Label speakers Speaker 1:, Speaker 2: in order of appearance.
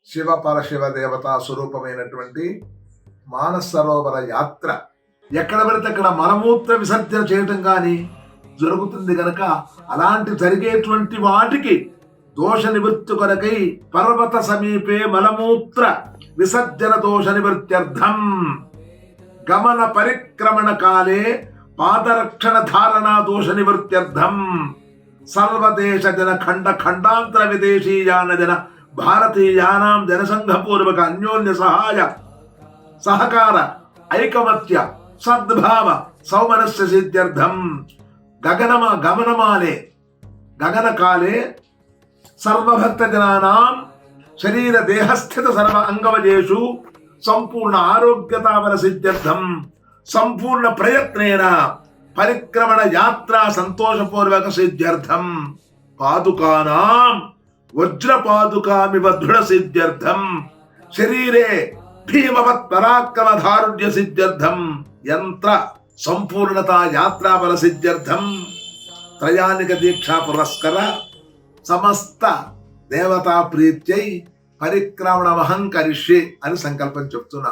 Speaker 1: శివ పరశివ దేవతా స్వరూపమైనటువంటి మానస సరోవర యాత్ర. ఎక్కడ పడితే అక్కడ మలమూత్ర విసర్జన చేయటం కానీ జరుగుతుంది గనక అలాంటి జరిగేటువంటి వాటికి దోష నివృత్తి కొరకై పర్వత సమీపే మలమూత్ర విసర్జన దోష నివృత్త్యర్థం గమన పరిక్రమణ కాలే పాదరక్షణ ధారణా దోష నివృత్త్యర్థం సర్వదేశ జన ఖండ ఖండాంతర విదేశీయాన జన భారతీయానాం జనసంఘపూర్వక అన్యోన్య సహాయ సహకార ఐకమత్య సద్భావ సౌమనస్య సిద్ధ్యర్థం గగనకాలే సర్వభక్త జనానాం శరీర దేహస్థిత సర్వ అంగవజేషు సంపూర్ణ ఆరోగ్యతావర సిద్ధ్యర్థం సంపూర్ణ ప్రయత్నేన పరిక్రమణ యాత్రా సంతోషపూర్వక సిద్ధ్యర్థం పాదుకానాం వజ్రపాదుకామివ దృఢ సిద్ధ్యర్థం శరీరే భీమవత్ పరాక్రమ ధారుణ్య సిద్ధ్యర్థం యంత్ర సంపూర్ణత యాత్రాబల సిద్ధ్యర్థం త్రయానిక దీక్షా పురస్కర సమస్త దేవతా ప్రీత్యై పరిక్రమణమహం కరిష్యే అని సంకల్పం చెప్తున్నా.